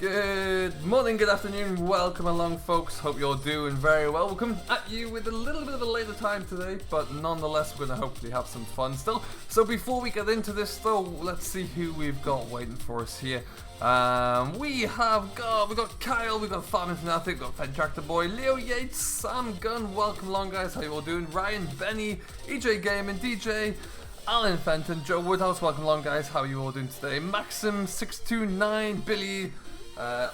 Good morning, good afternoon, welcome along folks, hope you're doing very well. We'll come at you with a little bit of a later time today, but nonetheless we're going to hopefully have some fun still. So before we get into this though, let's see who we've got waiting for us here. We've got Kyle, we've got Farming Fanatic, we've got Contractor Boy, Leo Yates, Sam Gunn, welcome along guys, how you all doing? Ryan, Benny, EJ Gaming, DJ, Alan Fenton, Joe Woodhouse, welcome along guys, how are you all doing today? Maxim629, Billy,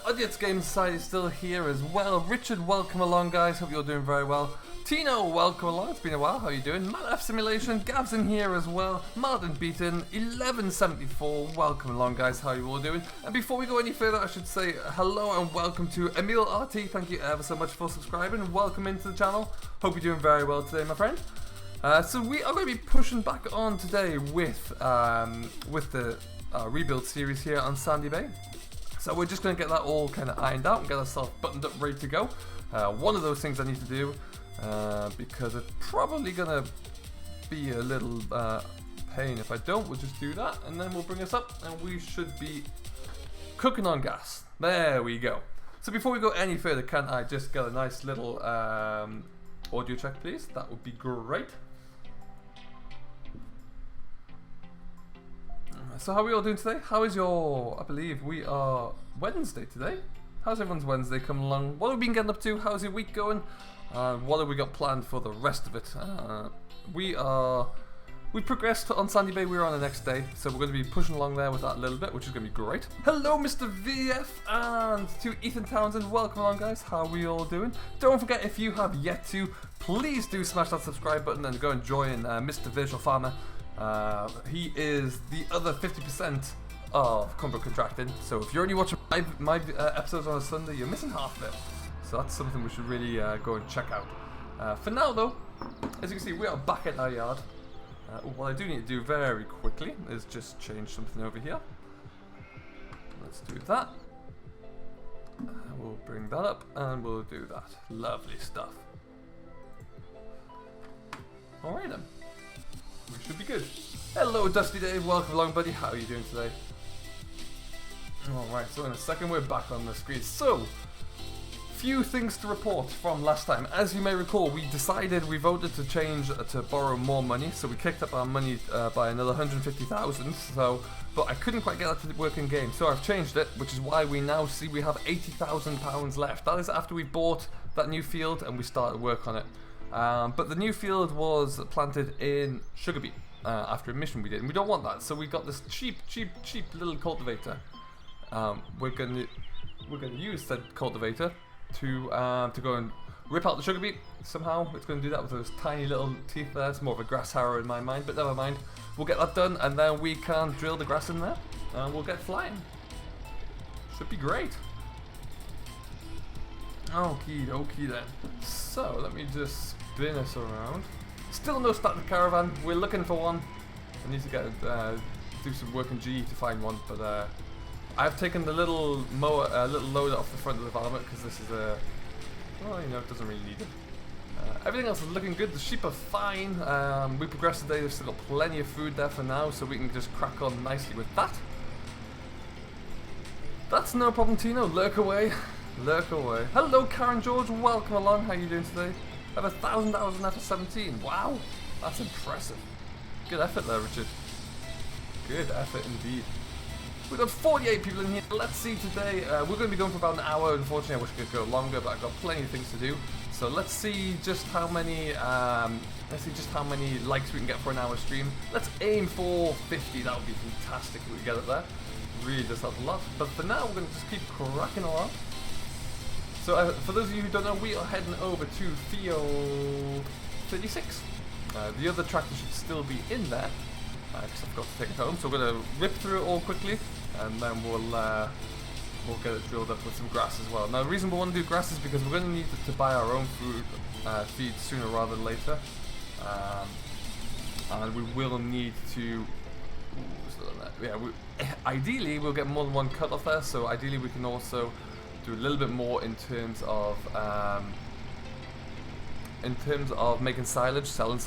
Audience Game Society is still here as well. Richard, welcome along guys, hope you're doing very well. Tino, welcome along, it's been a while, how are you doing? Matt F Simulation, Gav's in here as well. Martin Beaton, 1174, welcome along guys, how are you all doing? And before we go any further, I should say hello and welcome to Emil RT, thank you ever so much for subscribing, welcome into the channel, hope you're doing very well today my friend. So we are going to be pushing back on today with the rebuild series here on Sandy Bay. So we're just going to get that all kind of ironed out and get ourselves buttoned up, ready to go. One of those things I need to do, because it's probably going to be a little pain if I don't. We'll just do that and then we'll bring us up and we should be cooking on gas. There we go. So before we go any further, can I just get a nice little audio check please? That would be great. So how are we all doing today? How is your, I believe we are Wednesday today. How's everyone's Wednesday coming along? What have we been getting up to? How's your week going? What have we got planned for the rest of it? We progressed on Sandy Bay, we were on the next day, so we're going to be pushing along there with that a little bit, which is going to be great. Hello Mr. VF and to Ethan Townsend, welcome along guys, how are we all doing? Don't forget, if you have yet to, please do smash that subscribe button and go and join Mr. Visual Farmer. He is the other 50% of Combo Contracting, so if you're only watching my episodes on a Sunday, you're missing half of it. So that's something we should really go and check out. For now though, as you can see, we are back at our yard. What I do need to do very quickly is just change something over here. Let's do that. We'll bring that up and we'll do that. Lovely stuff. Alright then. We should be good. Hello Dusty Dave, welcome along buddy, how are you doing today? Alright, so in a second we're back on the screen. So, few things to report from last time. As you may recall, we voted to change to borrow more money, so we kicked up our money by another 150,000, but I couldn't quite get that to work in game, so I've changed it, which is why we now see we have £80,000 left. That is after we bought that new field and we started work on it. But the new field was planted in sugar beet after a mission we did, and we don't want that, so we got this cheap little cultivator. We're gonna use said cultivator to go and rip out the sugar beet somehow. It's going to do that with those tiny little teeth there. It's more of a grass harrow in my mind, but never mind. We'll get that done and then we can drill the grass in there and we'll get flying. Should be great. Okie dokie then. So let me just spin us around. Still no starter caravan. We're looking for one. I need to get do some work in GE to find one, but I've taken the little mower, little loader off the front of the varmint because this is well, you know, it doesn't really need it. Everything else is looking good. The sheep are fine. We progressed today. They've still got plenty of food there for now, so we can just crack on nicely with that. That's no problem, Tino. Lurk away. Lurk away. Hello, Karen George. Welcome along. How are you doing today? I have $1,000 left for 17. Wow, that's impressive. Good effort there, Richard. Good effort indeed. We've got 48 people in here. Let's see today. We're going to be going for about an hour. Unfortunately, I wish I could go longer, but I've got plenty of things to do. So let's see just how many. Likes we can get for an hour stream. Let's aim for 50. That would be fantastic if we get it there. Really does help a lot. But for now, we're going to just keep cracking along. So for those of you who don't know, we are heading over to field 36. The other tractor should still be in there. Because I've got to take it home, so we're going to rip through it all quickly and then we'll get it drilled up with some grass as well. Now the reason we want to do grass is because we're going to need to buy our own feed sooner rather than later, and we will need to ideally we'll get more than one cut off there, so ideally we can also do a little bit more in terms of making silage, selling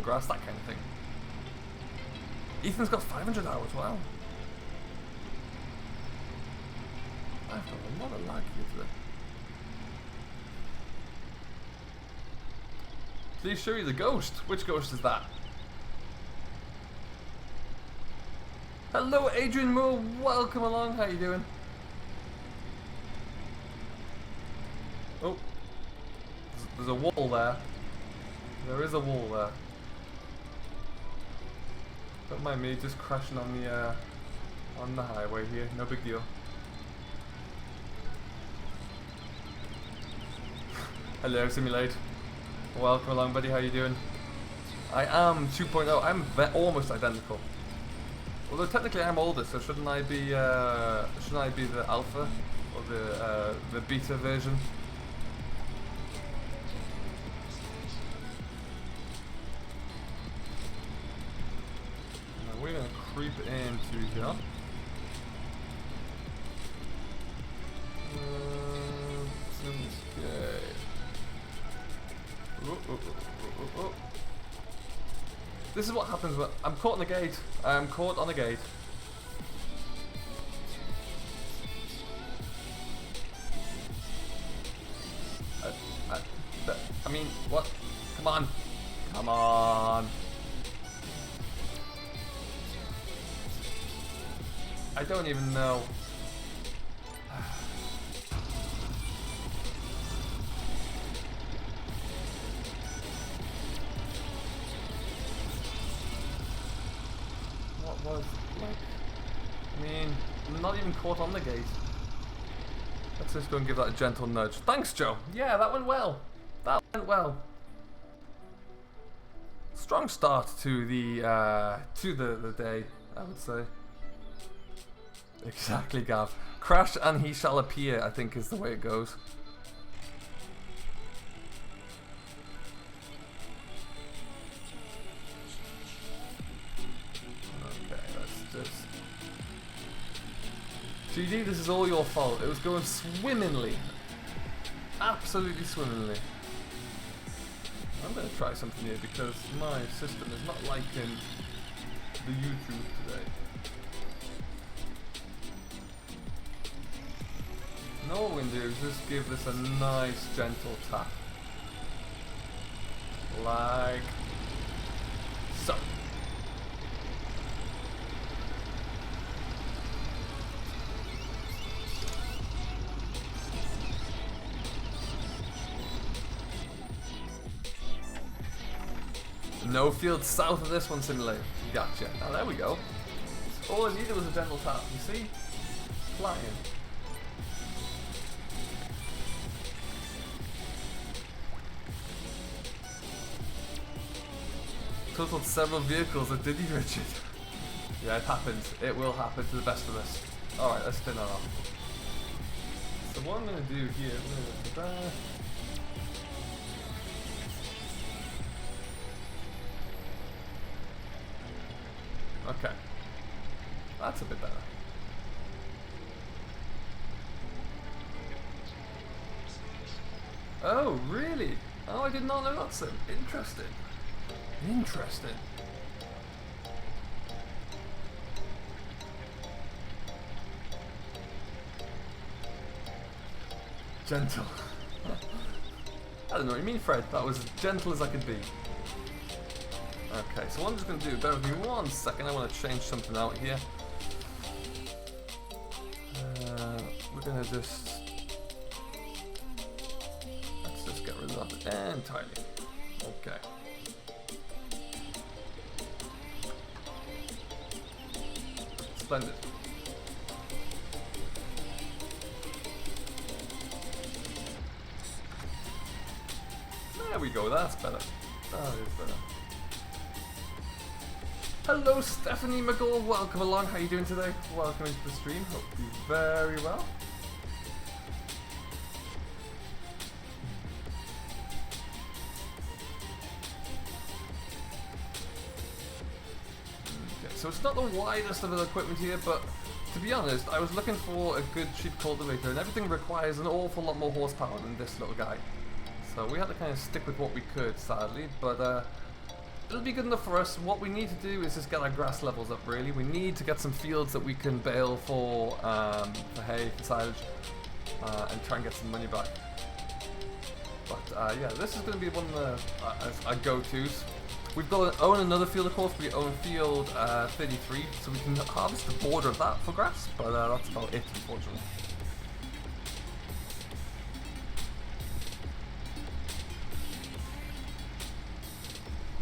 grass, that kind of thing. Ethan's got 500 hours, wow. I've got a lot of lag here today. Please show you the ghost. Which ghost is that? Hello, Adrian Moore. Welcome along. How you doing? Oh, there's a wall there. There is a wall there. Don't mind me just crashing on the highway here. No big deal. Hello, Simulate. Welcome along, buddy. How you doing? I am 2.0. I'm almost identical. Although technically I'm older, so shouldn't I be the alpha or the beta version? Now we're gonna creep into here. Okay. Oh. This is what happens when I'm caught on the gate. I'm caught on a gate. I mean, what? Come on. Come on. I don't even know. Was like, I mean, I'm not even caught on the gate. Let's just go and give that a gentle nudge. Thanks, Joe. Yeah, that went well. That went well. Strong start to the day, I would say. Exactly, Gav. Crash and he shall appear, I think, is the way it goes. GD, this is all your fault. It was going swimmingly. Absolutely swimmingly. I'm going to try something here because my system is not liking the YouTube today. Now what we're going to do is just give this a nice gentle tap. Like so. No field south of this one, Simulator. Gotcha. Now there we go. All I needed was a gentle tap. You see? Flying. Totaled several vehicles, did he, Richard? Yeah, it happens. It will happen to the best of us. Alright, let's spin that off. So what I'm going to do here, I'm going to okay, that's a bit better. Oh, really? Oh, I did not know that, Sim. Interesting. Interesting. Gentle. I don't know what you mean, Fred. That was as gentle as I could be. Okay, so what I'm just going to do, bear with me 1 second, I want to change something out here. We're going to just... let's just get rid of that entirely. Okay. Splendid. There we go, that's better. That is better. Hello, Stephanie McGaw. Welcome along. How are you doing today? Welcome into the stream. Hope you're very well. Okay, so it's not the widest of the equipment here, but to be honest, I was looking for a good cheap cultivator, and everything requires an awful lot more horsepower than this little guy. So we had to kind of stick with what we could, sadly, but it'll be good enough for us. What we need to do is just get our grass levels up, really. We need to get some fields that we can bale for hay, for silage, and try and get some money back. But yeah, this is going to be one of the our go-tos. We've got to own another field, of course. We own field 33, so we can harvest the border of that for grass, but that's about it, unfortunately.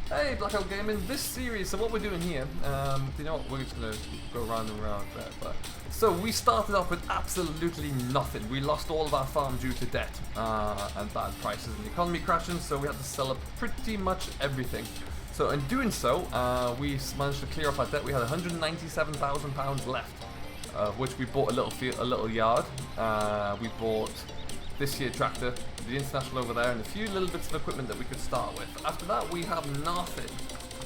Hey, Blackout Gaming, this series, so what we're doing here, you know what, we're just going to go round and round there, but so we started off with absolutely nothing. We lost all of our farm due to debt and bad prices and the economy crashing, so we had to sell up pretty much everything. So in doing so, we managed to clear off our debt. We had £197,000 left, which we bought a little yard. We bought this here tractor, the International over there, and a few little bits of equipment that we could start with. After that, we have nothing.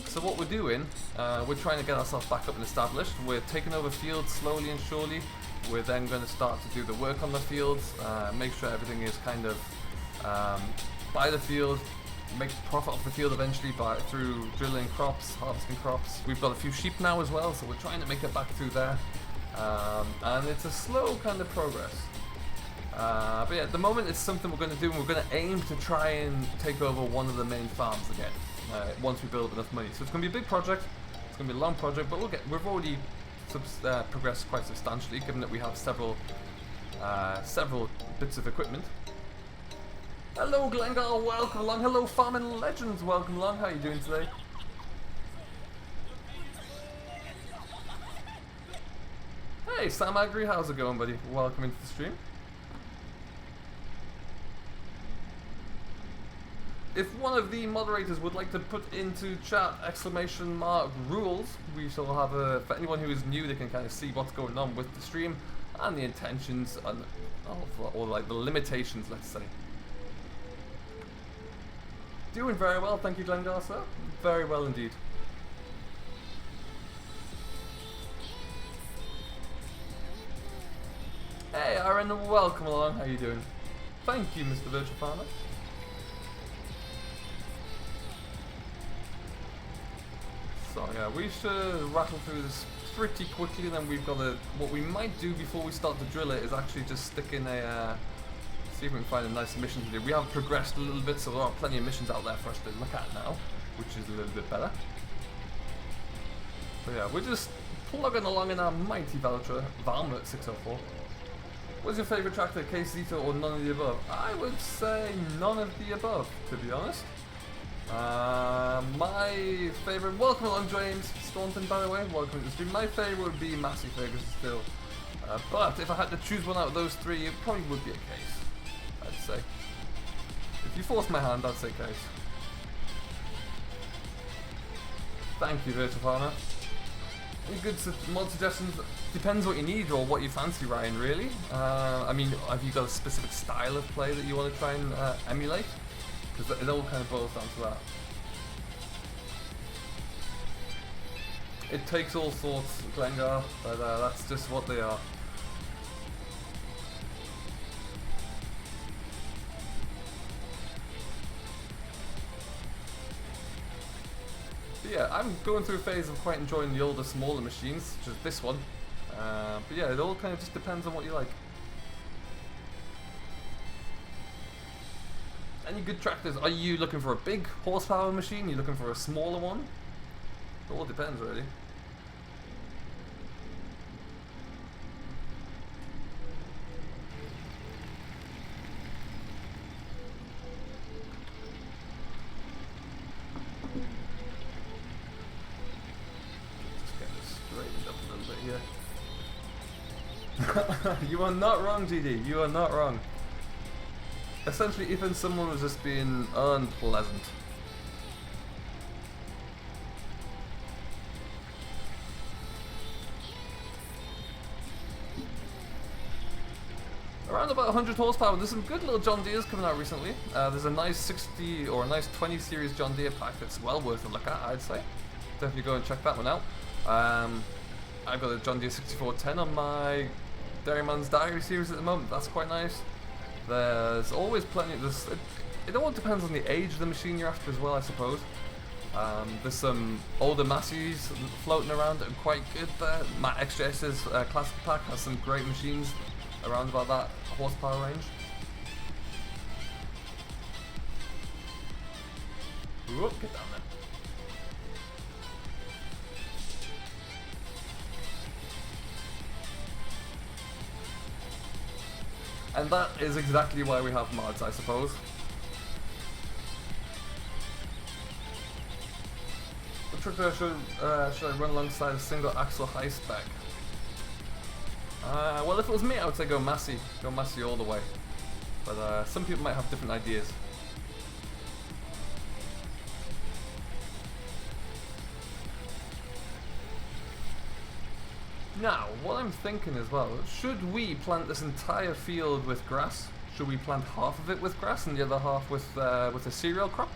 So what we're doing, we're trying to get ourselves back up and established. We're taking over fields slowly and surely. We're then going to start to do the work on the fields, make sure everything is kind of by the field, make profit off the field eventually through drilling crops, harvesting crops. We've got a few sheep now as well, so we're trying to make it back through there. And it's a slow kind of progress. But yeah, at the moment it's something we're going to do, and we're going to aim to try and take over one of the main farms again once we build up enough money. So it's going to be a big project, it's going to be a long project, but we've already progressed quite substantially, given that we have several bits of equipment. Hello Glengar, welcome along. Hello Farming Legends, welcome along. How are you doing today? Hey Sam Agri, how's it going, buddy? Welcome into the stream. If one of the moderators would like to put into chat !rules, we shall have for anyone who is new, they can kind of see what's going on with the stream and the intentions and or like the limitations, let's say. Doing very well, thank you Glengar, sir. Very well indeed. Hey Aaron, welcome along, how you doing? Thank you Mr. Virtual Farmer. So yeah, we should rattle through this pretty quickly, and then we've got what we might do before we start to drill it is actually just stick in see if we can find a nice mission to do. We have progressed a little bit, so there are plenty of missions out there for us to look at now, which is a little bit better. So yeah, we're just plugging along in our mighty Valtra 604. What's your favourite tractor, Case Zito or none of the above? I would say none of the above, to be honest. My favourite, welcome along James Staunton, by the way, welcome to the stream. My favourite would be Massey Ferguson still, but if I had to choose one out of those three, it probably would be a Case, I'd say. If you force my hand, I'd say Case. Thank you Virtual Farmer. Any good mod suggestions? Depends what you need or what you fancy, Ryan, really. I mean, have you got a specific style of play that you want to try and emulate? Because it all kind of boils down to that. It takes all sorts, Glengar, but that's just what they are. But yeah, I'm going through a phase of quite enjoying the older, smaller machines, such as this one. But yeah, it all kind of just depends on what you like. Any good tractors? Are you looking for a big horsepower machine? Are you looking for a smaller one? It all depends, really. Just get this straightened up a little bit here. You are not wrong, GD. You are not wrong. Essentially, even someone was just being unpleasant. Around about 100 horsepower. There's some good little John Deeres coming out recently. There's a nice 60 or a nice 20 series John Deere pack that's well worth a look at, I'd say. Definitely go and check that one out. I've got a John Deere 6410 on my Dairyman's Diary series at the moment. That's quite nice. There's always plenty of this. It all depends on the age of the machine you're after as well, I suppose. There's some older Massey's floating around that are quite good there. Matt XJS's classic pack has some great machines around about that horsepower range. Whoop, get down there. And that is exactly why we have mods, I suppose. What tractor should I run alongside a single axle high spec? Well, if it was me, I would say go Massey all the way. But some people might have different ideas. Now, what I'm thinking as well, should we plant this entire field with grass? Should we plant half of it with grass and the other half with a cereal crop?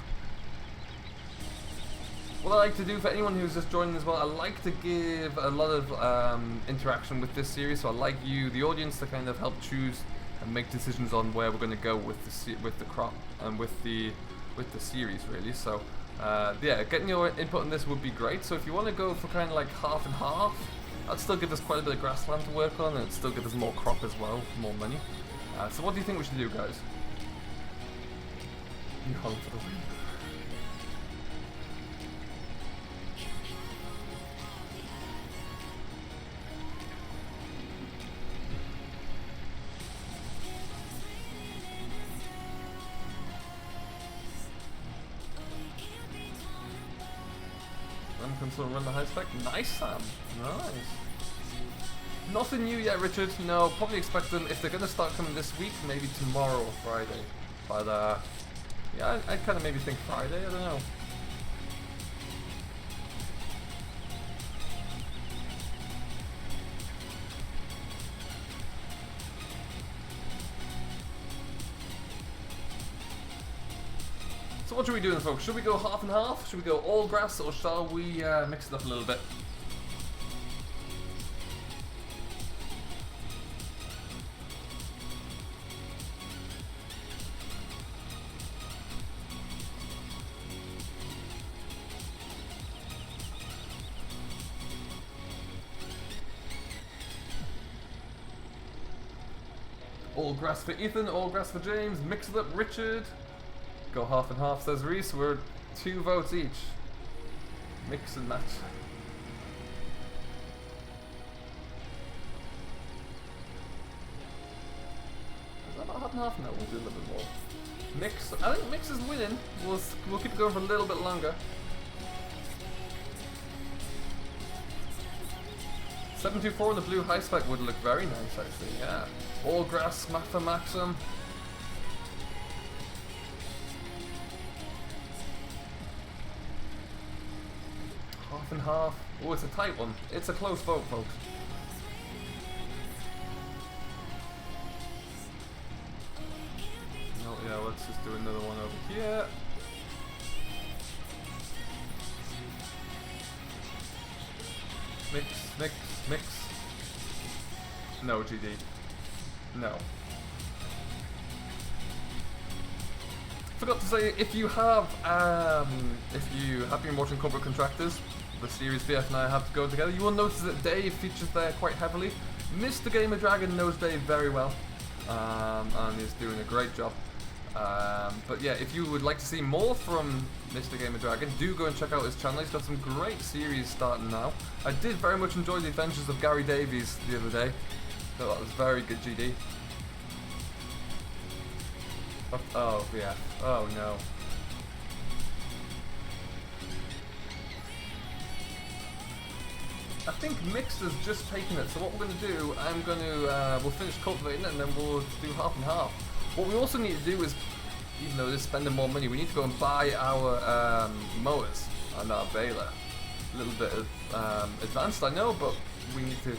What I like to do for anyone who's just joining as well, I like to give a lot of interaction with this series. So I like you, the audience, to kind of help choose and make decisions on where we're going to go with the crop and with the series, really. So yeah, getting your input on this would be great. So if you want to go for kind of like half and half, that'd still give us quite a bit of grassland to work on, and it'd still give us more crop as well, more money. So what do you think we should do, guys? You hope for the win. Can sort of run the high spec. Nice, Sam. Nice. Nothing new yet, Richard. No, probably expect them, if they're going to start coming this week, maybe tomorrow or Friday. But yeah, I kind of maybe think Friday. I don't know. So what should we do then, folks? Should we go half and half? Should we go all grass, or shall we mix it up a little bit? All grass for Ethan, all grass for James, mix it up, Richard. Go half and half, says Reese. We're 2 votes each. Mix and match. Is that not half and half? No, we'll do a little bit more. Mix. I think Mix is winning. We'll keep it going for a little bit longer. 724 in the blue high spec would look very nice, actually. Yeah. All grass, for Maxim. Half and half. Oh, it's a tight one. It's a close vote, folks. Oh yeah, let's just do another one over here. Mix, mix, mix. No, GD. No. Forgot to say, if you have been watching Corporate Contractors, the series VF and I have to go together, you will notice that Dave features there quite heavily. Mr. Gamer Dragon knows Dave very well, and is doing a great job. But yeah, if you would like to see more from Mr. Gamer Dragon, do go and check out his channel. He's got some great series starting now. I did very much enjoy the adventures of Gary Davies the other day. So that was very good, GD. Oh yeah. Oh no. I think Mixed has just taken it, so what we're going to do, we'll finish cultivating it and then we'll do half and half. What we also need to do is, even though this is spending more money, we need to go and buy our mowers and our baler. A little bit of advanced, I know, but we need to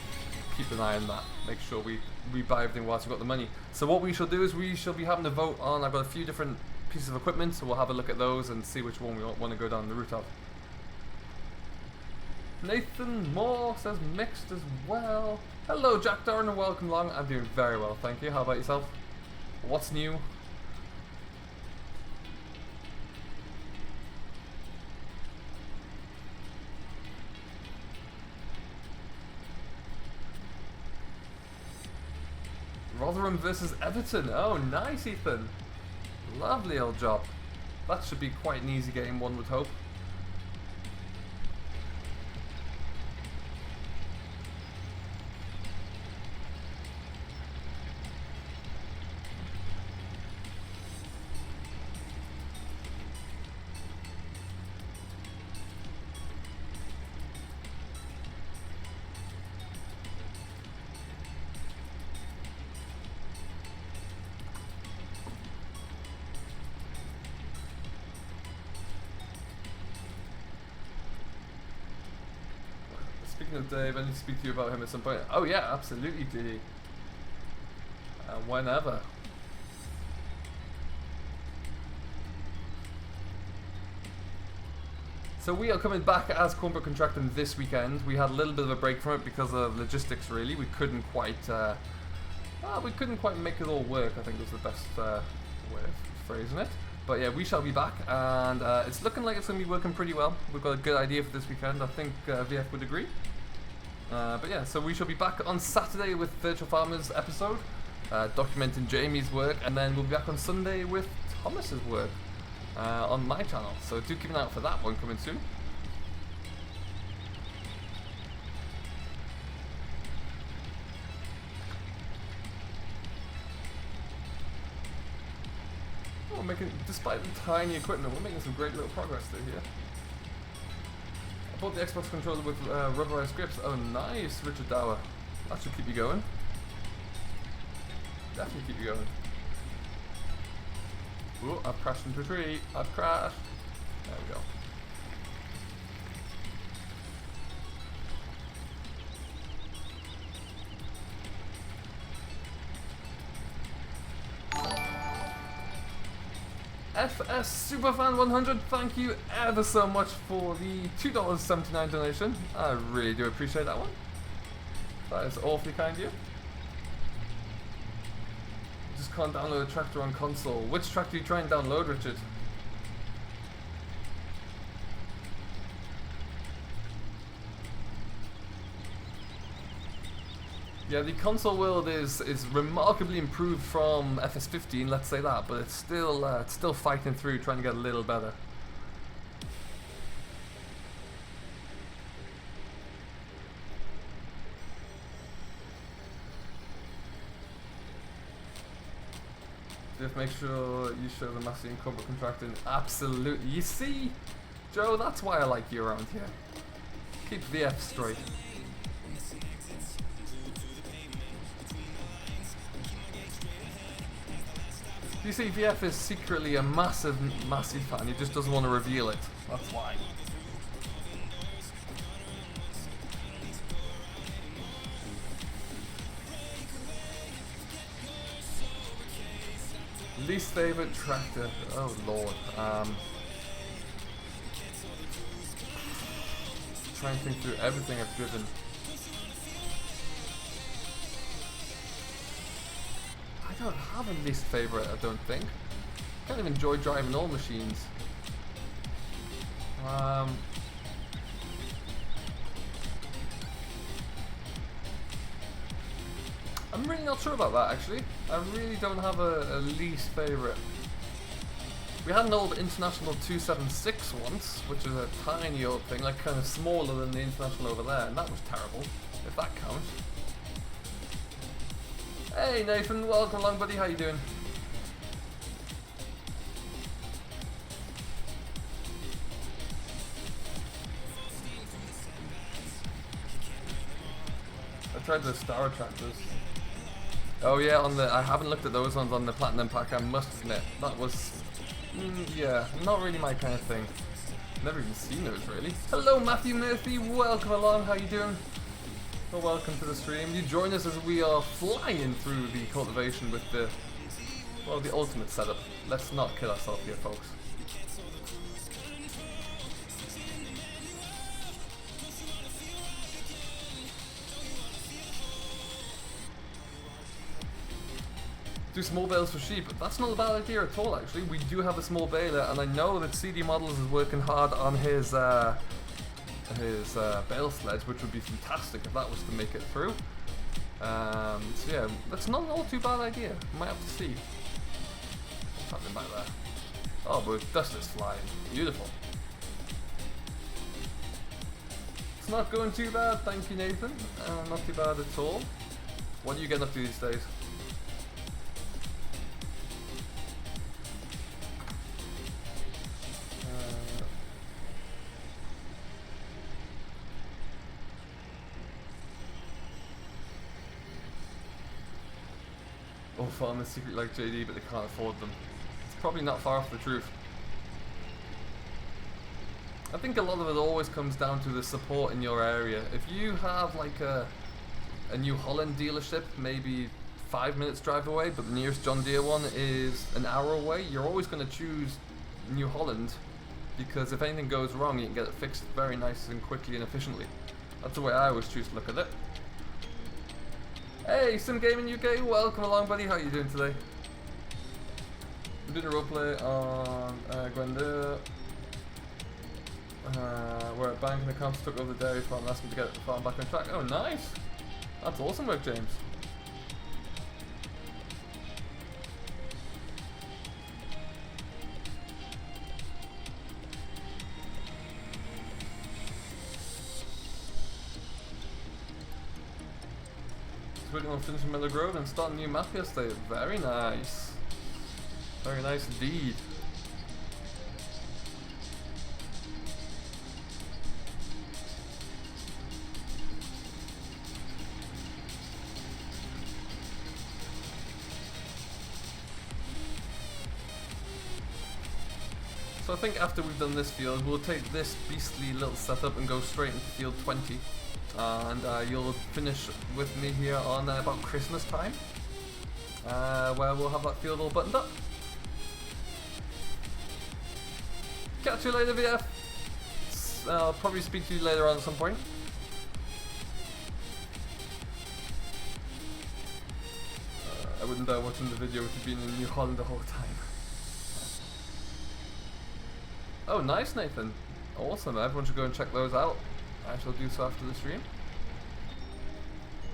keep an eye on that. Make sure we buy everything whilst we've got the money. So what we shall do is we shall be having a vote on, I've got a few different pieces of equipment, so we'll have a look at those and see which one we want to go down the route of. Nathan Moore says Mixed as well. Hello Jack Doran and welcome along. I'm doing very well, thank you. How about yourself? What's new? Rotherham versus Everton. Oh, nice, Ethan. Lovely old job. That should be quite an easy game, one would hope. Speaking of Dave, I need to speak to you about him at some point. Oh yeah, absolutely, D. Whenever. So we are coming back as corporate contracting this weekend. We had a little bit of a break from it because of logistics. Really, we couldn't quite make it all work. I think was the best way of phrasing it. But yeah, we shall be back, and it's looking like it's going to be working pretty well. We've got a good idea for this weekend. I think VF would agree. But yeah, so we shall be back on Saturday with Virtual Farmers episode, documenting Jamie's work, and then we'll be back on Sunday with Thomas's work on my channel. So do keep an eye out for that one coming soon. We're making, despite the tiny equipment, we're making some great little progress through here. I bought the Xbox controller with rubberized grips. Oh, nice, Richard Dower. That should keep you going. Definitely keep you going. Ooh, I've crashed into a tree. I've crashed. There we go. FS Superfan 100, thank you ever so much for the $2.79 donation. I really do appreciate that one. That is awfully kind of you. Just can't download a tractor on console. Which tractor are you trying to download, Richard? Yeah, the console world is remarkably improved from FS15, let's say that, but it's still fighting through, trying to get a little better. Just make sure you show the massey and corporate contracting. Absolutely. You see, Joe, that's why I like you around here. Keep VF straight. You see, VF is secretly a massive massey fan. He just doesn't want to reveal it. That's why. Least favorite tractor. Oh lord. Trying to think through everything I've driven. I don't have a least favorite, I don't think. I kind of enjoy driving all machines. I'm really not sure about that, actually. I really don't have a least favorite. We had an old International 276 once, which is a tiny old thing, like kind of smaller than the International over there, and that was terrible, if that counts. Hey Nathan, welcome along buddy, how you doing? I tried the Star Tractors. Oh yeah, I haven't looked at those ones on the Platinum Pack, I must admit. That was, yeah, not really my kind of thing. Never even seen those really. Hello Matthew Murphy, welcome along, how you doing? Well, welcome to the stream. You join us as we are flying through the cultivation with the, well, the ultimate setup. Let's not kill ourselves here, folks. Do small bales for sheep. That's not a bad idea at all, actually. We do have a small baler, and I know that CD Models is working hard on his bale sledge, which would be fantastic if that was to make it through. So yeah, that's not an all too bad idea. Might have to see. What's happening back there? Oh, but dust is flying. Beautiful. It's not going too bad, thank you, Nathan. Not too bad at all. What are you getting up to these days? All farmers secret like JD, but they can't afford them. It's probably not far off the truth. I think a lot of it always comes down to the support in your area. If you have like a New Holland dealership, maybe 5 minutes drive away, but the nearest John Deere one is an hour away, you're always going to choose New Holland, because if anything goes wrong, you can get it fixed very nice and quickly and efficiently. That's the way I always choose to look at it. Hey, Sim Gaming UK, welcome along, buddy. How are you doing today? I'm doing a roleplay on Gwenda. We're at bank and the comps took over the dairy farm and asked me to get the farm back on track. Oh, nice! That's awesome work, James. Working on finishing Miller Grove and starting a new map yesterday. Very nice. Very nice indeed. So I think after we've done this field, we'll take this beastly little setup and go straight into field 20. And you'll finish with me here on about Christmas time, where we'll have that field all buttoned up. Catch you later, VF. I'll probably speak to you later on at some point. I wouldn't dare watching the video with you being in New Holland the whole time. Oh, nice, Nathan. Awesome. Everyone should go and check those out. I shall do so after the stream.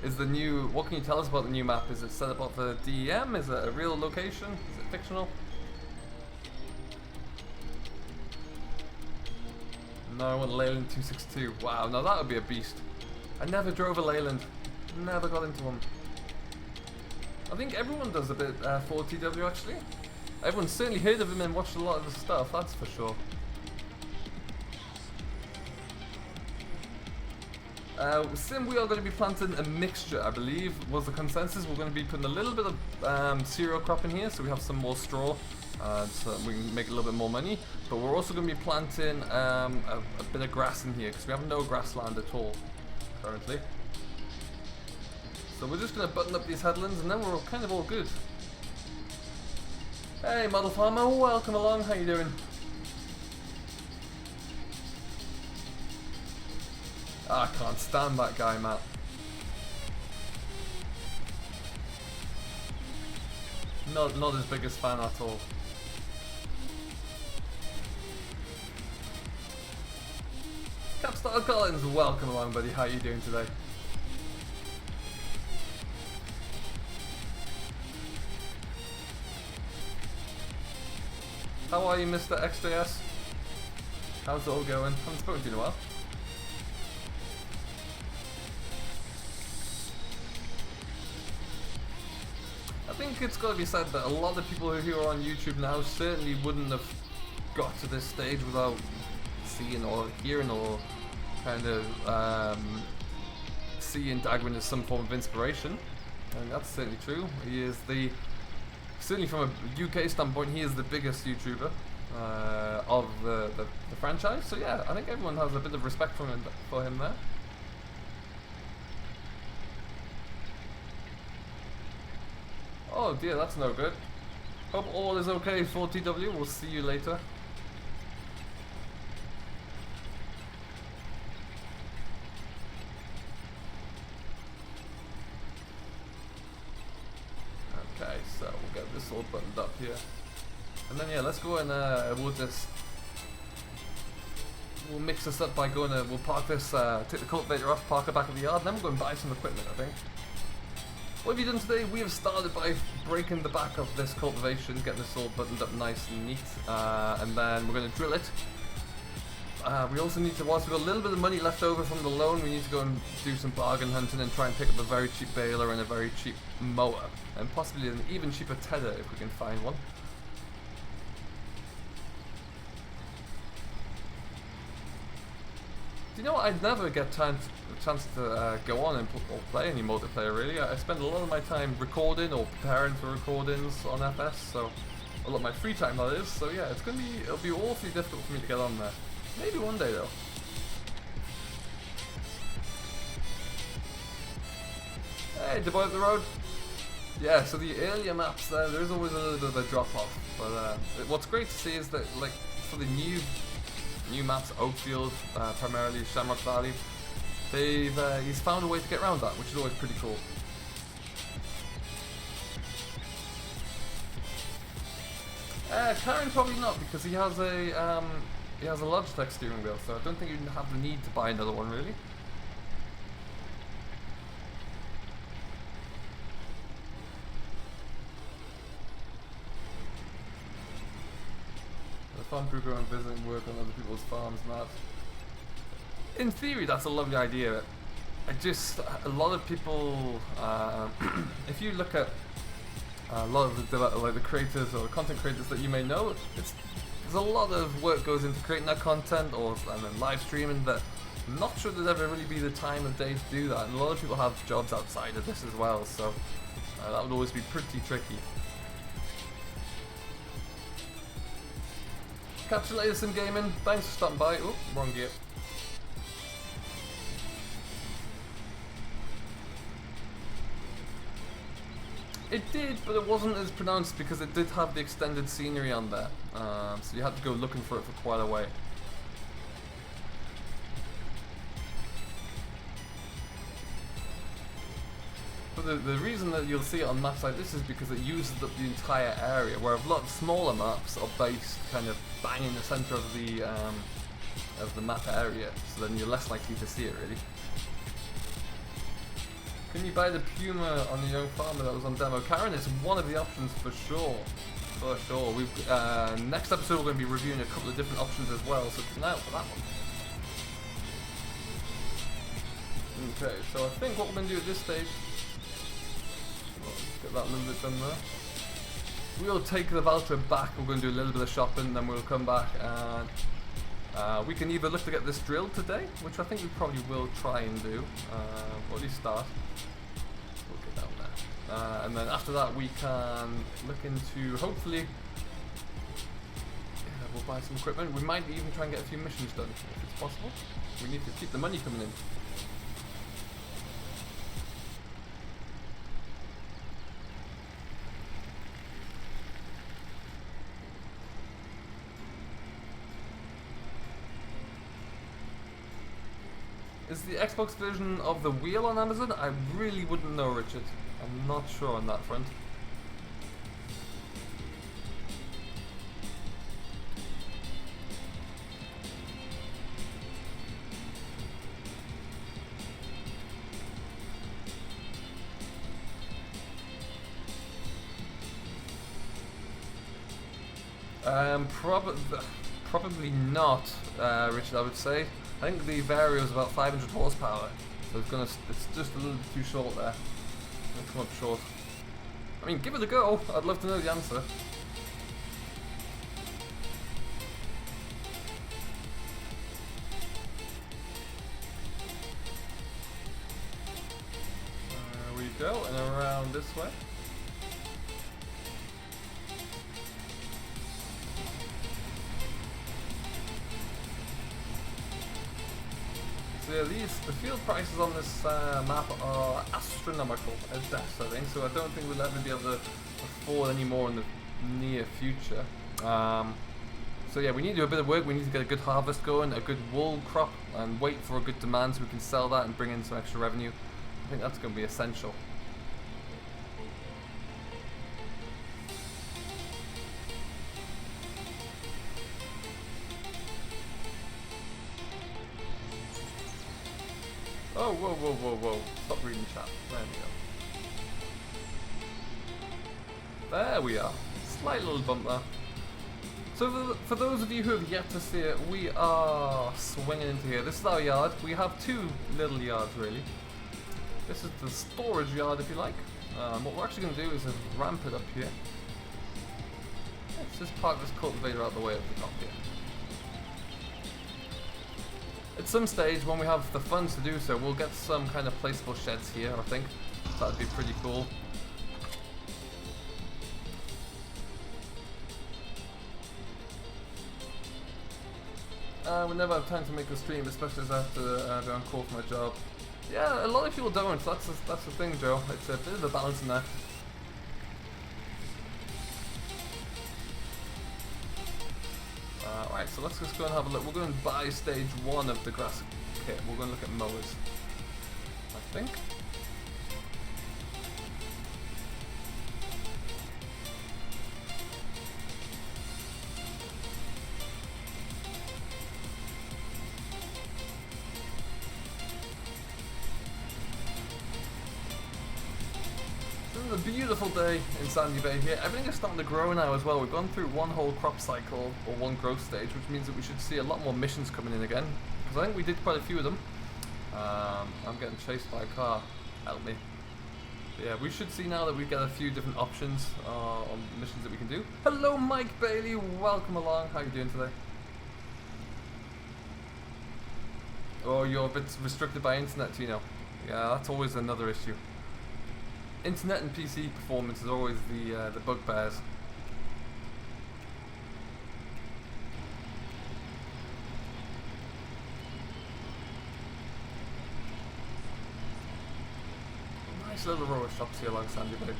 Is the new, what can you tell us about the new map? Is it set up off the DEM? Is it a real location? Is it fictional? No, I want Leyland 262. Wow, now that would be a beast. I never drove a Leyland. Never got into one. I think everyone does a bit for TW actually. Everyone's certainly heard of him and watched a lot of his stuff, that's for sure. Sim, we are going to be planting a mixture, I believe, was the consensus. We're going to be putting a little bit of cereal crop in here, so we have some more straw, so we can make a little bit more money. But we're also going to be planting a bit of grass in here, because we have no grassland at all, currently. So we're just going to button up these headlands, and then we're kind of all good. Hey, Model Farmer, welcome along, how you doing? I can't stand that guy, Matt. Not his biggest fan at all. Capstar Collins, welcome along, buddy. How you doing today? How are you, Mr. XJS? How's it all going? Haven't spoken to you in a while. I think it's got to be said that a lot of people who are on YouTube now certainly wouldn't have got to this stage without seeing or hearing or kind of seeing Dagwin as some form of inspiration. And that's certainly true. He is certainly from a UK standpoint, he is the biggest YouTuber of the franchise. So yeah, I think everyone has a bit of respect for him there. Oh dear, that's no good. Hope all is okay for TW. We'll see you later. Okay, so we'll get this all buttoned up here. And then yeah, let's go and we'll mix this up by going we'll park this, take the cultivator off, park it back at the yard, and then we'll go and buy some equipment, I think. What have you done today? We have started by breaking the back of this cultivation, getting this all buttoned up nice and neat, and then we're going to drill it. We also need to, whilst we've got a little bit of money left over from the loan, we need to go and do some bargain hunting and try and pick up a very cheap baler and a very cheap mower, and possibly an even cheaper tedder if we can find one. Do you know what? I'd never get a chance to go on and or play any multiplayer really. I spend a lot of my time recording or preparing for recordings on FS, so a lot of my free time that is. So yeah, it'll be awfully difficult for me to get on there. Maybe one day though. Hey, the boy up the road. Yeah, so the earlier maps there is always a little bit of a drop off, but what's great to see is that like for the new maps, Oakfield, primarily Shamrock Valley, he's found a way to get around that, which is always pretty cool. Karen probably not, because he has a Logitech steering wheel, so I don't think you'd have the need to buy another one really. Farm crew going visiting work on other people's farms, Matt. In theory, that's a lovely idea. A lot of people, if you look at a lot of the creators or content creators that you may know, there's a lot of work goes into creating that content and then live streaming that I'm not sure there'd ever really be the time of day to do that. And a lot of people have jobs outside of this as well, so that would always be pretty tricky. Catch you later, Sim Gaming. Thanks for stopping by. Oh, wrong gear. It did, but it wasn't as pronounced because it did have the extended scenery on there. So you had to go looking for it for quite a way. But the reason that you'll see it on maps like this is because it uses up the entire area, where a lot of smaller maps are based kind of bang in the centre of the map area, so then you're less likely to see it really. Can you buy the Puma on the young farmer that was on demo? Karen, it's one of the options for sure. For sure. Next episode we're going to be reviewing a couple of different options as well, so keep an eye out for that one. Okay, so I think what we're going to do at this stage, get that little bit done there. We'll take the voucher back, we're going to do a little bit of shopping, then we'll come back and we can either look to get this drilled today, which I think we probably will try and do, or at least start. We'll get down there. And then after that we can look into, hopefully, we'll buy some equipment. We might even try and get a few missions done, if it's possible. We need to keep the money coming in. Is the Xbox version of the wheel on Amazon? I really wouldn't know, Richard. I'm not sure on that front. Probably not, Richard, I would say. I think the Vario is about 500 horsepower, so it's just a little bit too short there. It'll come up short. I mean, give it a go. I'd love to know the answer. There we go, and around this way. So yeah, the field prices on this map are astronomical at best, I think, so I don't think we'll ever be able to afford any more in the near future. So yeah, we need to do a bit of work. We need to get a good harvest going, a good wool crop, and wait for a good demand so we can sell that and bring in some extra revenue. I think that's going to be essential. Oh, whoa. Stop reading chat. There we go. There we are. Slight little bump there. So for those of you who have yet to see it, we are swinging into here. This is our yard. We have two little yards really. This is the storage yard if you like. What we're actually going to do is just ramp it up here. Let's just park this cultivator out the way at the top here. At some stage when we have the funds to do so, we'll get some kind of placeable sheds here, I think. That'd be pretty cool. We never have time to make a stream, especially as I have to be on call for my job. Yeah, a lot of people don't. That's the thing, Joe. It's a bit of a balancing act. Alright, so let's just go and have a look. We're going to buy stage 1 of the grass kit. We're going to look at mowers, I think. A beautiful day in Sandy Bay here. Everything is starting to grow now as well. We've gone through one whole crop cycle, or one growth stage, which means that we should see a lot more missions coming in again. Because I think we did quite a few of them. I'm getting chased by a car. Help me. But yeah, we should see now that we get a few different options on missions that we can do. Hello Mike Bailey, welcome along. How are you doing today? Oh, you're a bit restricted by internet, Tino. Yeah, that's always another issue. Internet and PC performance is always the bugbears. Nice little row of shops here along Sandy Bay.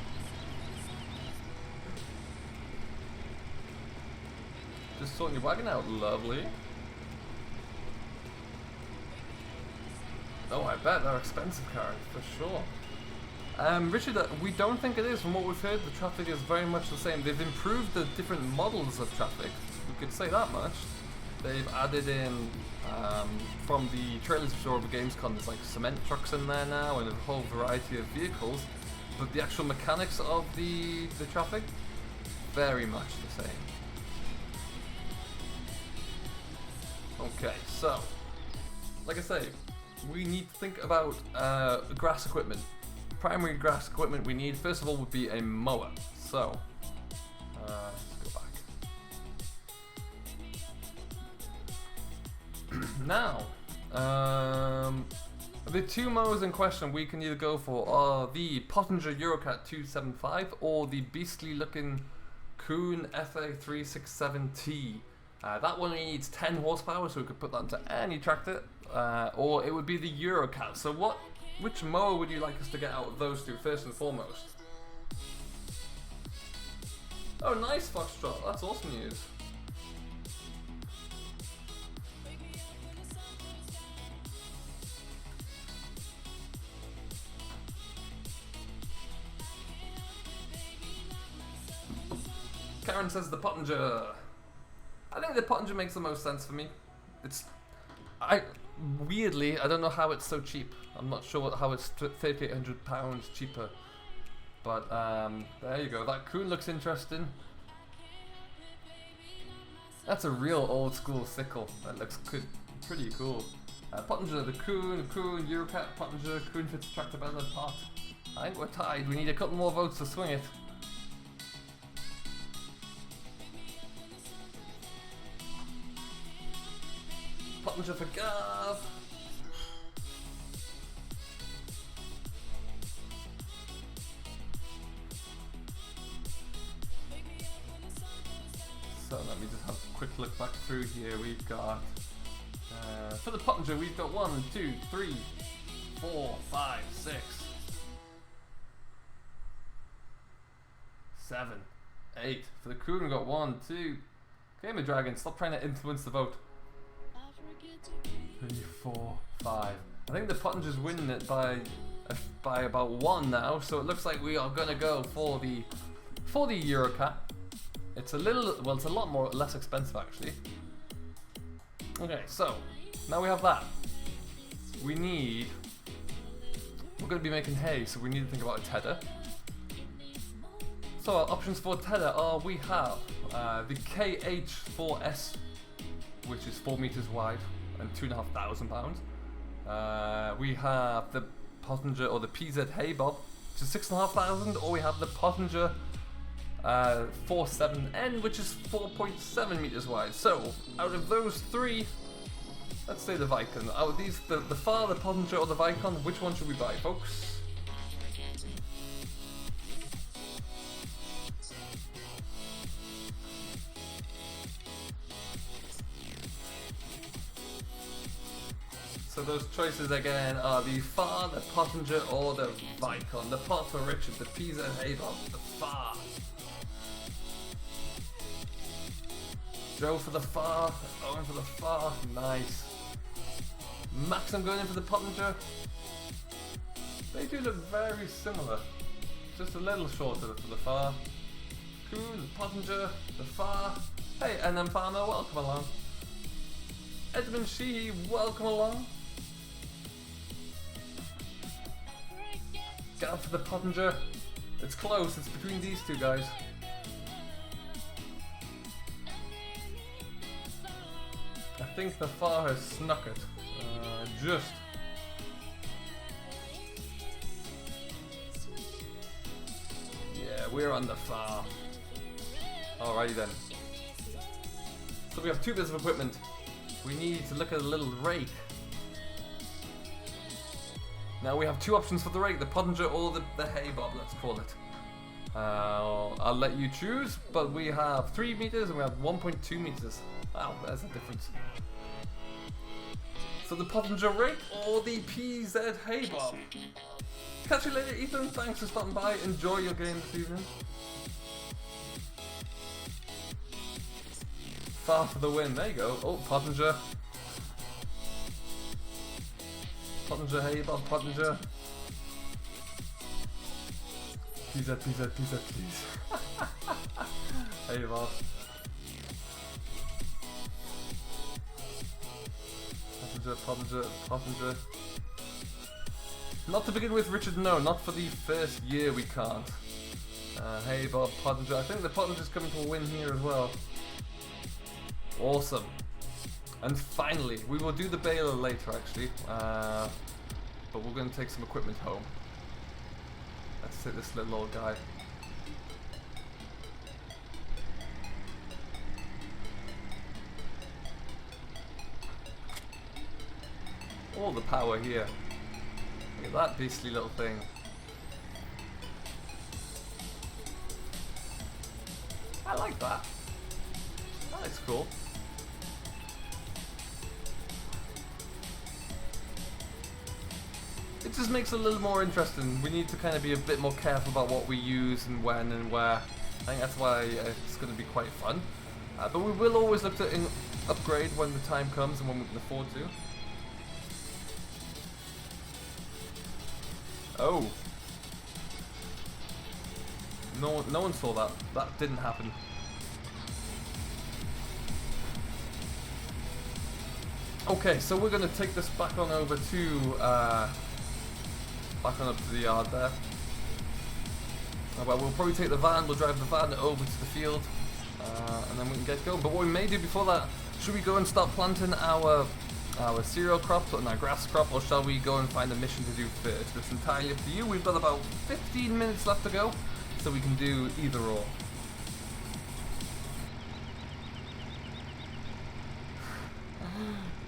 Just sorting your wagon out, lovely. Oh, I bet they're expensive cars, for sure. Richard, we don't think it is. From what we've heard, the traffic is very much the same. They've improved the different models of traffic. We could say that much. They've added in, from the trailers we saw over Gamescom, there's like cement trucks in there now and a whole variety of vehicles. But the actual mechanics of the traffic, very much the same. Okay, so, like I say, we need to think about grass equipment. Primary grass equipment we need, first of all, would be a mower. So, let's go back. Now, the two mowers in question we can either go for are the Pottinger Eurocat 275 or the beastly looking Kuhn FA367T. That one needs 10 horsepower, so we could put that into any tractor, or it would be the Eurocat. So which mower would you like us to get out of those two, first and foremost? Oh, nice, Foxtrot. That's awesome news. Karen says the Pottinger. I think the Pottinger makes the most sense for me. Weirdly, I don't know how it's so cheap. I'm not sure how it's £3,800 cheaper. But there you go. That Kuhn looks interesting. That's a real old school sickle. That looks pretty cool. Pottinger, the Kuhn, Eurocat, Pottinger, Kuhn fits the tractor better than Pot. I think we're tied. We need a couple more votes to swing it. Pottinger for Gav. So let me just have a quick look back through here. We've got for the Pottinger we've got 1, 2, 3, 4, 5, 6, 7, 8. For the Kuhn we've got 1, 2. Game of Dragon, stop trying to influence the vote. 3, 4, 5. I think the Pottinger's winning it by about 1 now, so it looks like we are gonna go for the Eurocat. It's a lot less expensive actually. Okay, so now we have that. We're gonna be making hay, so we need to think about a tedder. So our options for tether are, we have the KH4S, which is 4 meters wide and 2,500 pounds. We have the Pottinger or the PZ Hay Bob, which is 6,500, or we have the Pottinger 47N, which is 4.7 meters wide. So out of those three, let's say the Vicon. Out of these, the Far, the Pottinger, or the Vicon, which one should we buy, folks? So those choices again are the Far, the Pottinger, or the Vicon. The Pot for Richard, the PZ Hay Bob, the Far. Joe for the Far, Owen for the Far, nice. Max, I'm going in for the Pottinger. They do look very similar, just a little shorter for the Far. Cool, the Pottinger, the Far. Hey, NM Farmer, welcome along. Edmund Sheehy, welcome along. Go for the Pottinger. It's close, it's between these two guys. I think the Far has snuck it. Just. Yeah, we're on the Far. Alrighty then. So we have two bits of equipment. We need to look at a little rake. Now we have two options for the rake, the Pottinger or the Hay Bob, let's call it. I'll let you choose, but we have 3 meters and we have 1.2 meters. Wow, there's a difference. So the Pottinger rake or the PZ Hay Bob? Catch you later, Ethan. Thanks for stopping by. Enjoy your game this evening. Far for the win. There you go. Oh, Pottinger. Pottinger, Hay Bob, Pottinger. PZ, please. Hay Bob. Pottinger. Not to begin with, Richard, no, not for the first year we can't. Hay Bob, Pottinger. I think the Pottinger's coming to a win here as well. Awesome. And finally, we will do the baler later actually, but we're going to take some equipment home. Let's take this little old guy. All the power here. Look at that beastly little thing. I like that. That looks cool. It just makes it a little more interesting. We need to kind of be a bit more careful about what we use and when and where. I think that's why it's going to be quite fun. But we will always look to upgrade when the time comes and when we can afford to. Oh. No one saw that. That didn't happen. Okay, so we're going to take this back on over to back on up to the yard there. Well, we'll probably take the van, we'll drive the van over to the field, and then we can get going. But what we may do before that, should we go and start planting our cereal crops and our grass crop, or shall we go and find a mission to do first? It's entirely up to you. We've got about 15 minutes left to go, so we can do either or.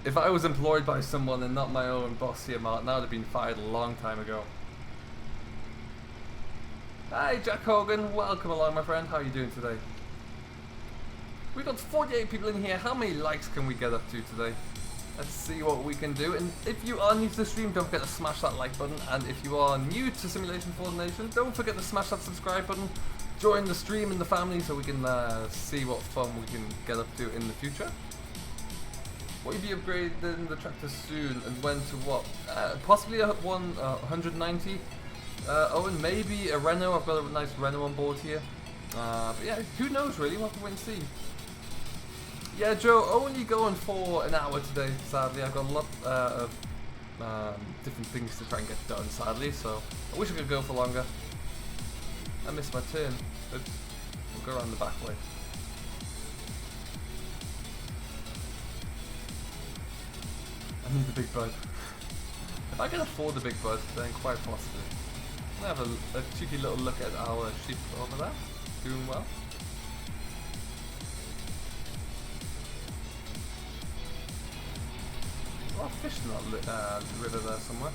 If I was employed by someone and not my own boss here, Martin, I would have been fired a long time ago. Hi, Jack Hogan. Welcome along, my friend. How are you doing today? We've got 48 people in here. How many likes can we get up to today? Let's see what we can do. And if you are new to the stream, don't forget to smash that like button. And if you are new to Simulation Coordination, don't forget to smash that subscribe button. Join the stream and the family so we can see what fun we can get up to in the future. Will you be upgrading the tractor soon, and when to what? Possibly a 190. Owen, maybe a Renault. I've got a nice Renault on board here. But yeah, who knows really? We'll have to wait and see. Yeah, Joe, only going for an hour today, sadly. I've got a lot of different things to try and get done, sadly, so I wish I could go for longer. I missed my turn. Oops. We'll go around the back way. I need the big bud. If I can afford the big bud, then quite possibly. I'm gonna have a cheeky little look at our sheep over there. Doing well. A lot of fish in that river there somewhere.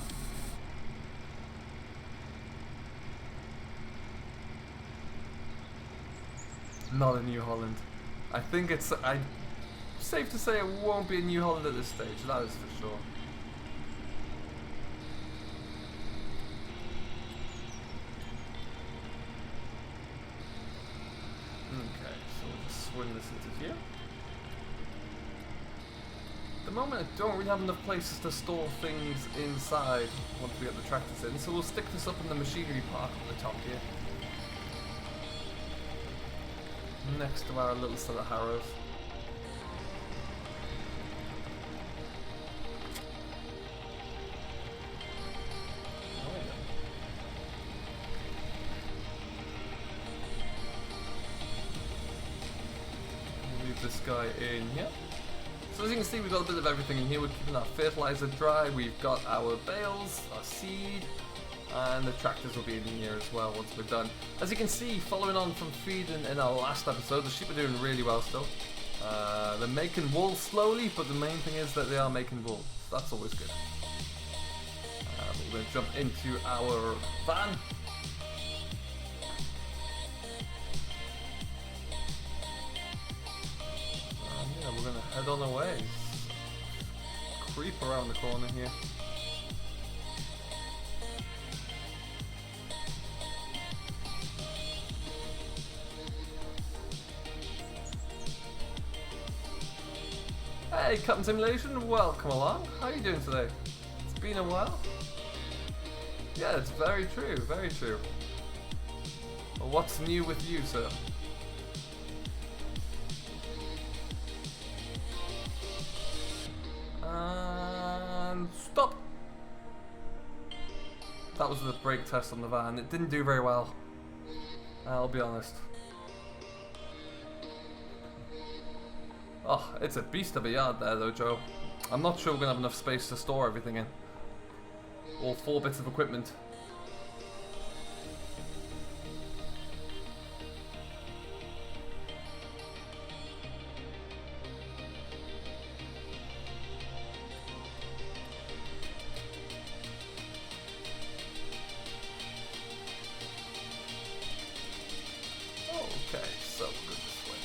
Not in New Holland. I think it's safe to say it won't be in New Holland at this stage, that is for sure. Okay, so we'll just swing this into here. At the moment I don't really have enough places to store things inside once we get the tractors in, so we'll stick this up in the machinery park at the top here. Next to our little set of harrows. Leave this guy in here. So as you can see, we've got a bit of everything in here. We're keeping our fertilizer dry, we've got our bales, our seed, and the tractors will be in here as well once we're done. As you can see, following on from feeding in our last episode, the sheep are doing really well still. They're making wool slowly, but the main thing is that they are making wool. So that's always good. We're going to jump into our van. Yeah, we're going to head on away. Creep around the corner here. Hey Captain Simulation, welcome along. How are you doing today? It's been a while. Yeah, it's very true, very true. Well, what's new with you, sir? And stop! That was the brake test on the van. It didn't do very well. I'll be honest. Oh, it's a beast of a yard there though, Joe. I'm not sure we're going to have enough space to store everything in. All 4 bits of equipment. Okay, so we'll go this way.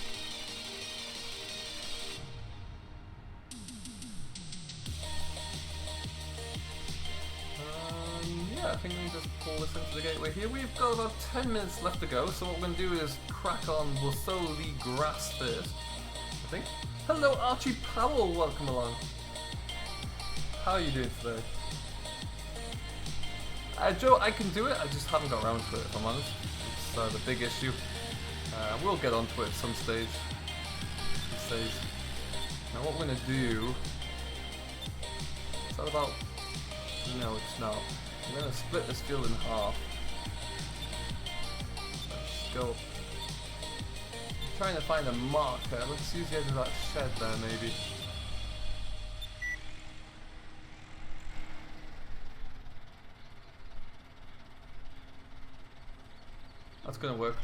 Yeah, I think we can just pull this into the gateway here. We've got about 10 minutes left to go, so what we're going to do is crack on. We'll sow the grass first, I think. Hello Archie Powell, welcome along. How are you doing today? Joe, I can do it, I just haven't got around to it if I'm honest. It's the big issue. We'll get onto it at some stage. Now what we're going to do... Is that about... No, it's not. I'm going to split this field in half. Let's go. I'm trying to find a marker. Let's use the edge of that shed there, maybe. That's going to work.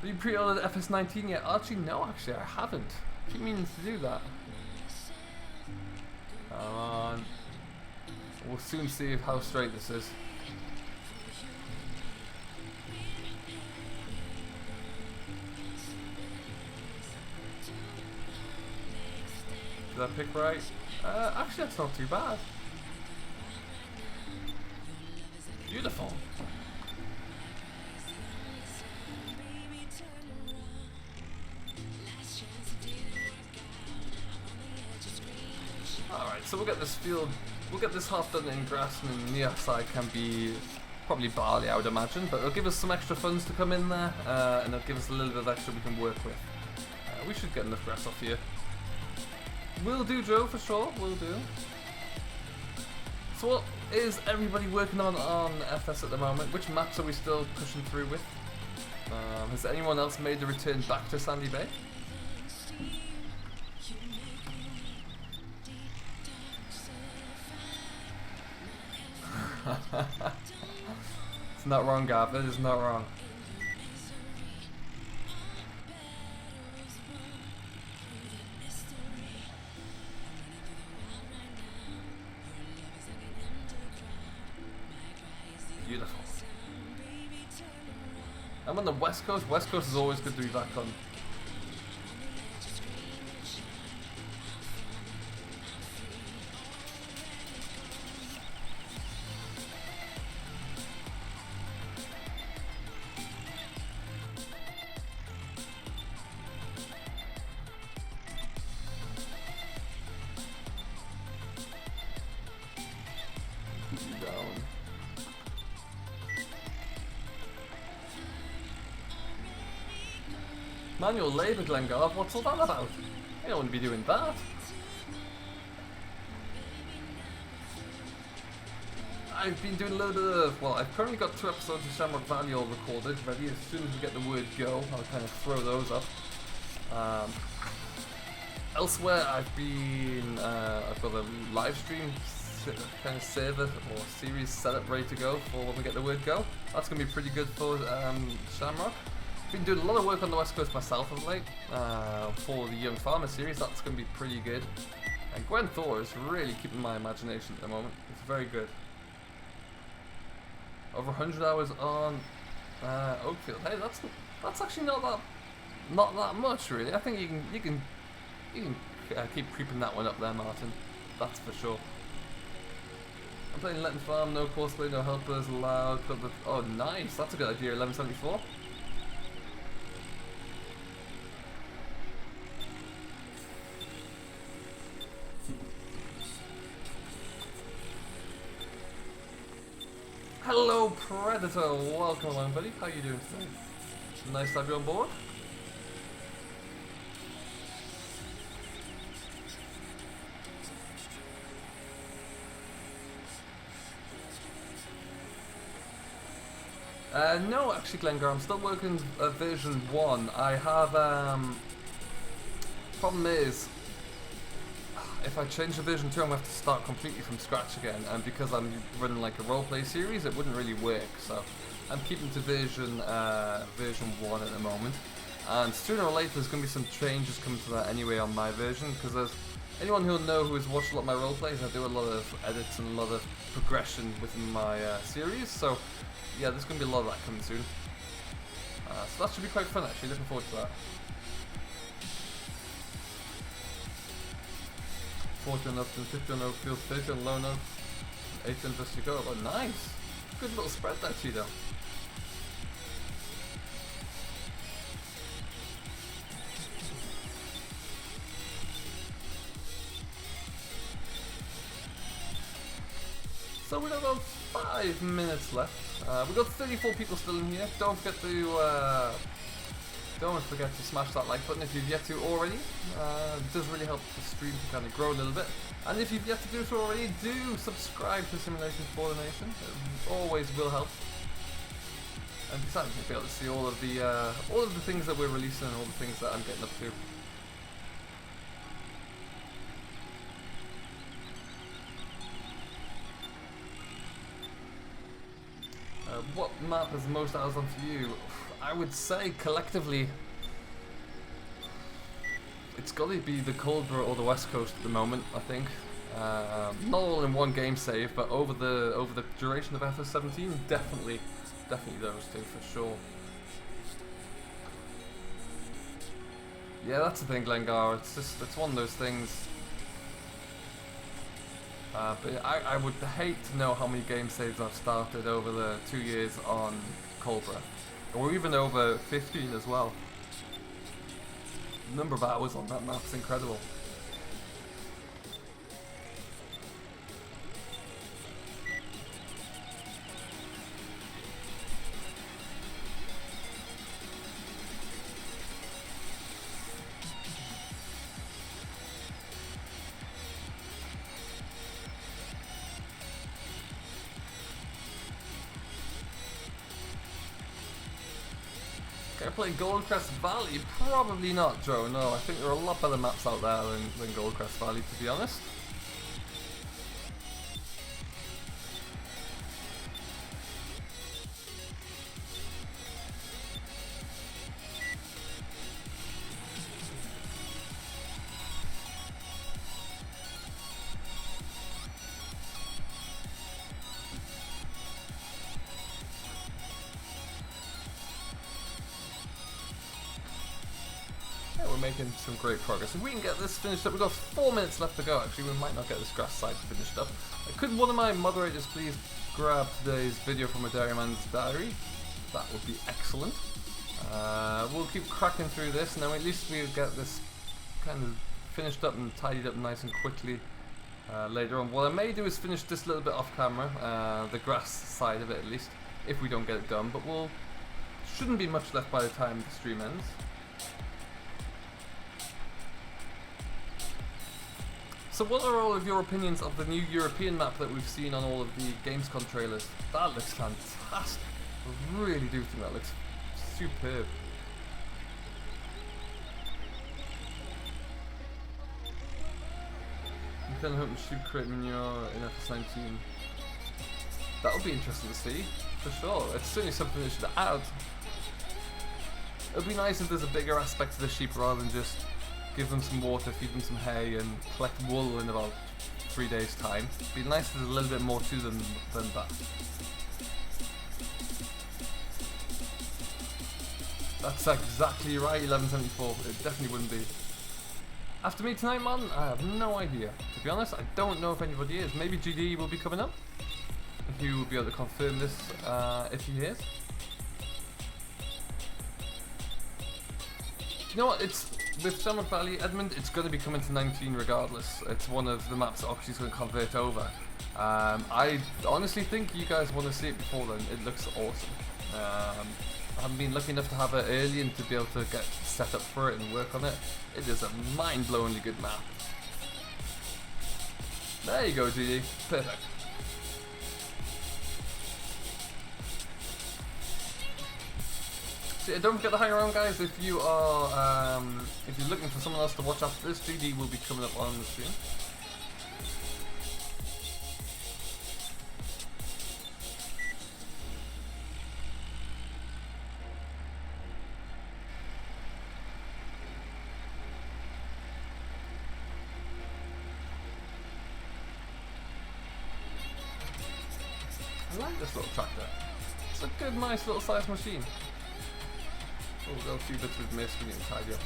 Have you pre-ordered FS19 yet? Archie, no, actually, I haven't. Keep meaning to do that. Come on. We'll soon see how straight this is. Did I pick right? Actually, that's not too bad. Beautiful. Alright, so we'll get this field, we'll get this half done in grass, and then the other side can be probably barley, I would imagine, but it'll give us some extra funds to come in there, and it'll give us a little bit of extra we can work with. We should get enough grass off here. Will do, Joe, for sure, will do. So what is everybody working on FS at the moment? Which maps are we still pushing through with? Has anyone else made the return back to Sandy Bay? It's not wrong, Gav. It is not wrong. Beautiful. I'm on the West Coast. West Coast is always good to be back on. Manual labour, Glengarve, what's all that about? I don't want to be doing that. I've been doing a little bit of, well, I've currently got 2 episodes of Shamrock Valley all recorded, ready. As soon as we get the word go, I'll kind of throw those up. Elsewhere, I've got a live stream kind of server or series set up ready to go for when we get the word go. That's going to be pretty good for Shamrock. Been doing a lot of work on the West Coast myself of late for the Young Farmer series. That's going to be pretty good. And Gwen Thor is really keeping my imagination at the moment. It's very good. Over 100 hours on Oakfield. Hey, that's actually not that much really. I think you can keep creeping that one up there, Martin. That's for sure. I'm playing Letton Farm. No cosplay, no helpers allowed. Oh, nice. That's a good idea. 1174. Hello Predator, welcome along buddy, how you doing today? Nice to have you on board. No actually Glengar, I'm still working version 1. I have, problem is, if I change to version 2, I'm going to have to start completely from scratch again, and because I'm running like a roleplay series, it wouldn't really work, so I'm keeping to version 1 at the moment, and sooner or later there's going to be some changes coming to that anyway on my version, because there's anyone who'll know who has watched a lot of my roleplays, I do a lot of edits and a lot of progression within my series, so yeah, there's going to be a lot of that coming soon, so that should be quite fun actually, looking forward to that. 40 on Upton, 50 on Oakfield, 30 on Lone Oak, 8 on Dusty Go. Oh, nice! Good little spread there, Cheeto. So we've got about 5 minutes left. We've got 34 people still in here. Don't forget to smash that like button if you've yet to already. It does really help the stream to kind of grow a little bit. And if you've yet to do so already, do subscribe to Simulation for the Nation. It always will help. And besides, you'll be able to see all of the things that we're releasing and all the things that I'm getting up to. What map has the most hours on for you? I would say collectively it's got to be the Coldborough or the West Coast at the moment, I think. Not all in one game save, but over the duration of FS17, definitely those two for sure. Yeah, that's the thing, Glengar. It's one of those things. But I would hate to know how many game saves I've started over the 2 years on Coldborough, or even over 15 as well. The number of hours on that map's incredible. Can I play Goldcrest Valley? Probably not, Joe. No, I think there are a lot better maps out there than Goldcrest Valley, to be honest. We're making some great progress. If we can get this finished up, we've got 4 minutes left to go. Actually, we might not get this grass side finished up. Could one of my moderators please grab today's video from a dairyman's diary? That would be excellent. We'll keep cracking through this, and then at least we'll get this kind of finished up and tidied up nice and quickly later on. What I may do is finish this little bit off camera, the grass side of it at least, if we don't get it done. But shouldn't be much left by the time the stream ends. So what are all of your opinions of the new European map that we've seen on all of the Gamescom trailers? That looks fantastic. I really do think that looks superb. I'm kind of hoping sheep create manure in FS19. That would be interesting to see, for sure. It's certainly something they should add. It would be nice if there's a bigger aspect to the sheep rather than just give them some water, feed them some hay, and collect wool in about 3 days' time. It'd be nice if there's a little bit more to them than that. That's exactly right, 1174. It definitely wouldn't be. After me tonight, man? I have no idea. To be honest, I don't know if anybody is. Maybe GD will be coming up. He will be able to confirm this if he is. You know what? It's with Shamrock Valley, Edmund, it's going to be coming to 19 regardless. It's one of the maps that Oxy's going to convert over. I honestly think you guys want to see it before then. It looks awesome. I haven't been lucky enough to have it early and to be able to get set up for it and work on it. It is a mind-blowingly good map. There you go, GD. Perfect. So yeah, don't forget to hang around, guys. If you are, if you're looking for someone else to watch after this, GD will be coming up on the stream. I like this little tractor. It's a good, nice little size machine. Oh, we've got a few bits we've missed, we need to tidy up.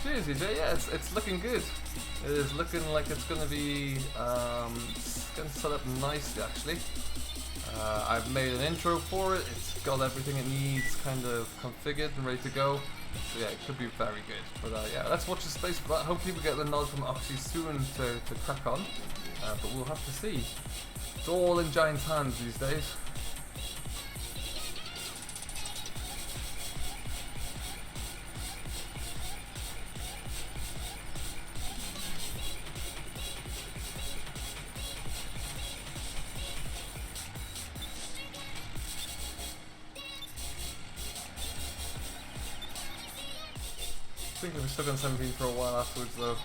Cheers, EJ. Yeah, it's looking good. It is looking like it's going to be set up nicely, actually. I've made an intro for it. It's got everything it needs kind of configured and ready to go. So yeah, it could be very good. But yeah, let's watch the space for that. Hopefully we get the nod from Oxy soon to crack on. But we'll have to see. It's all in Giant's hands these days. I think we're stuck on 17 for a while afterwards, though.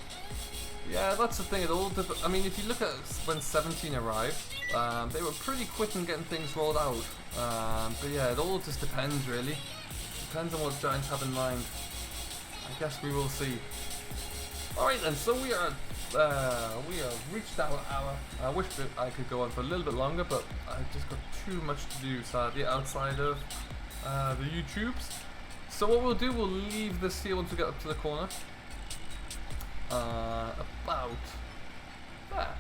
Yeah, that's the thing. It all I mean, if you look at when 17 arrived, they were pretty quick in getting things rolled out. But yeah, it all just depends, really. Depends on what Giants have in mind. I guess we will see. All right then. So we have reached our hour. I wish that I could go on for a little bit longer, but I just got too much to do, sadly, outside of the YouTubes. So what we'll do, we'll leave this here once we get up to the corner. About there.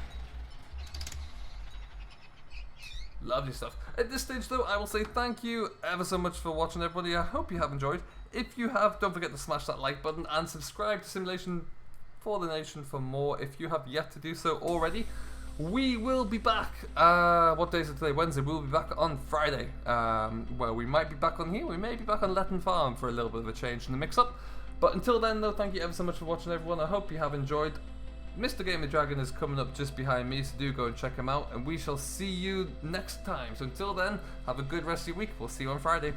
Lovely stuff. At this stage though, I will say thank you ever so much for watching, everybody. I hope you have enjoyed. If you have, don't forget to smash that like button and subscribe to Simulation for the Nation for more if you have yet to do so already. We will be back, what day is it today? Wednesday. We'll be back on Friday. Well, we might be back on here. We may be back on Letton Farm for a little bit of a change in the mix-up. But until then, though, thank you ever so much for watching, everyone. I hope you have enjoyed. Mr. Game the Dragon is coming up just behind me, so do go and check him out, and we shall see you next time. So until then, have a good rest of your week. We'll see you on Friday.